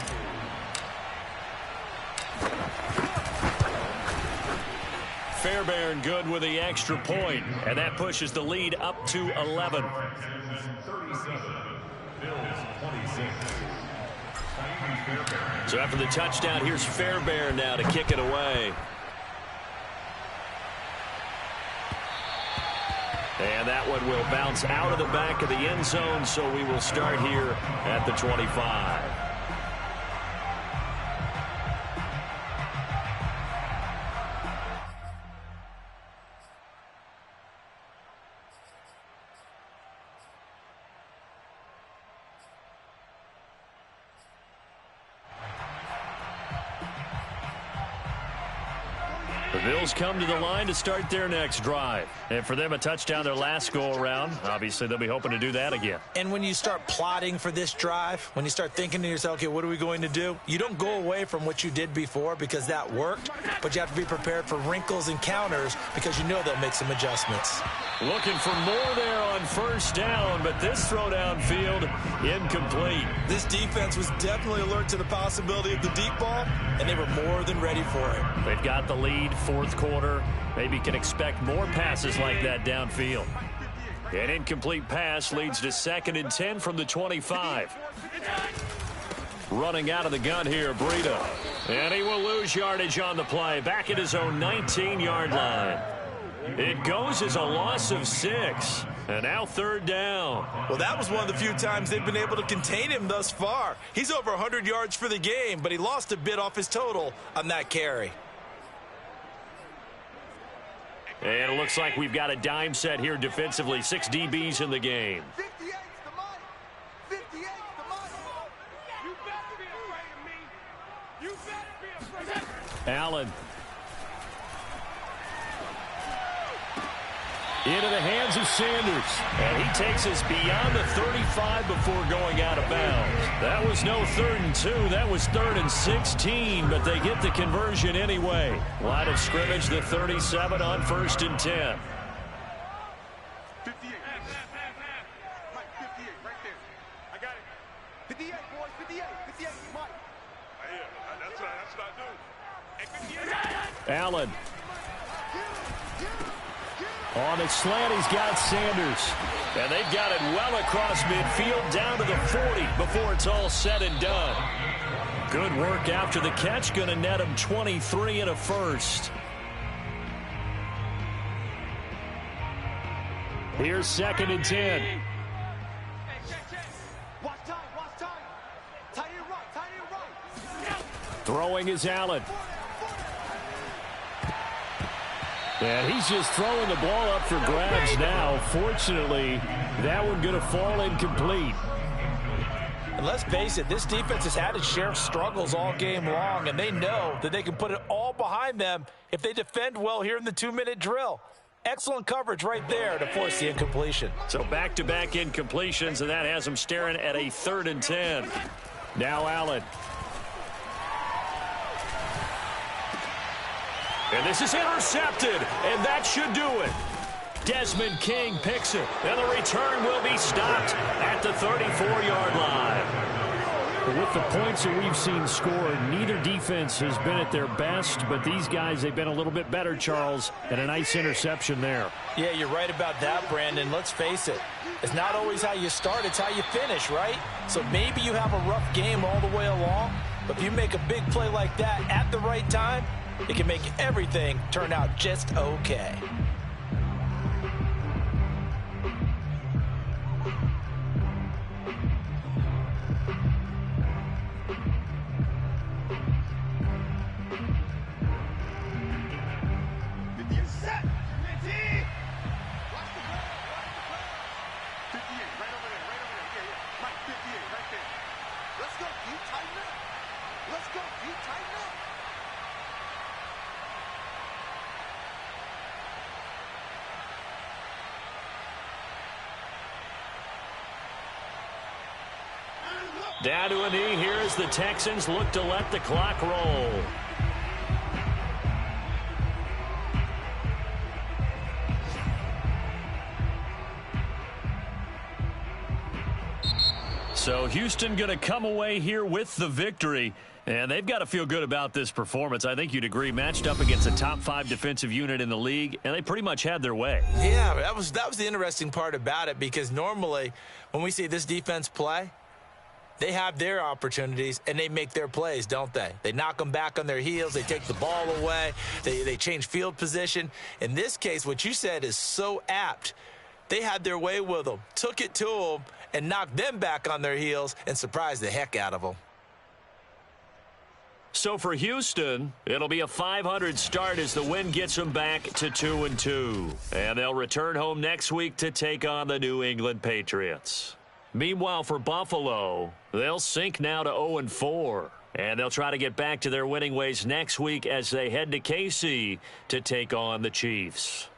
Fairbairn good with the extra point, and that pushes the lead up to 11. 37, Bills 26. So after the touchdown, here's Fairbairn now to kick it away. And that one will bounce out of the back of the end zone, so we will start here at the 25. The Bills come to the line to start their next drive. And for them, a touchdown their last go-around. Obviously, they'll be hoping to do that again. And when you start plotting for this drive, when you start thinking to yourself, okay, what are we going to do? You don't go away from what you did before because that worked, but you have to be prepared for wrinkles and counters because you know they'll make some adjustments. Looking for more there on 1st down, but this throw downfield incomplete. This defense was definitely alert to the possibility of the deep ball, and they were more than ready for it. They've got the lead, 4th quarter. Maybe can expect more passes like that downfield. An incomplete pass leads to 2nd and 10 from the 25. Running out of the gun here, Breida. And he will lose yardage on the play. Back at his own 19-yard line. It goes as a loss of 6. And now 3rd down. Well, that was one of the few times they've been able to contain him thus far. He's over 100 yards for the game, but he lost a bit off his total on that carry. And it looks like we've got a dime set here defensively. 6 DBs in the game. 58's the money. 58's the money. You better be afraid of me. You better be afraid of me. Allen. Into the hands of Sanders. And he takes us beyond the 35 before going out of bounds. That was no 3rd and 2. That was 3rd and 16, but they get the conversion anyway. Line of scrimmage, the 37 on 1st and 10. 58. Mike, 58, right there. I got it. 58, boys, 58. 58, Mike. Yeah, that's what I do. Hey, 58. Allen. On its slant, he's got Sanders. And they've got it well across midfield down to the 40 before it's all said and done. Good work after the catch. Going to net him 23 and a first. Here's 2nd and 10. Watch time, watch time. Tight end right, tight end right. Throwing is Allen. And he's just throwing the ball up for grabs now. Fortunately, that one going to fall incomplete. And let's face it, this defense has had its share of struggles all game long, and they know that they can put it all behind them if they defend well here in the 2-minute drill. Excellent coverage right there to force the incompletion. So back-to-back incompletions, and that has them staring at a 3rd and 10. Now Allen. And this is intercepted, and that should do it. Desmond King picks it, and the return will be stopped at the 34-yard line. With the points that we've seen scored, neither defense has been at their best, but these guys, they've been a little bit better, Charles, and a nice interception there. Yeah, you're right about that, Brandon. Let's face it. It's not always how you start, it's how you finish, right? So maybe you have a rough game all the way along, but if you make a big play like that at the right time, it can make everything turn out just okay. Down to a knee here as the Texans look to let the clock roll. So Houston going to come away here with the victory. And they've got to feel good about this performance. I think you'd agree, matched up against a top 5 defensive unit in the league, and they pretty much had their way. Yeah, that was the interesting part about it, because normally when we see this defense play, they have their opportunities, and they make their plays, don't they? They knock them back on their heels. They take the ball away. They change field position. In this case, what you said is so apt. They had their way with them, took it to them, and knocked them back on their heels and surprised the heck out of them. So for Houston, it'll be a 500 start as the win gets them back to 2-2. And they'll return home next week to take on the New England Patriots. Meanwhile, for Buffalo, they'll sink now to 0-4. And they'll try to get back to their winning ways next week as they head to KC to take on the Chiefs.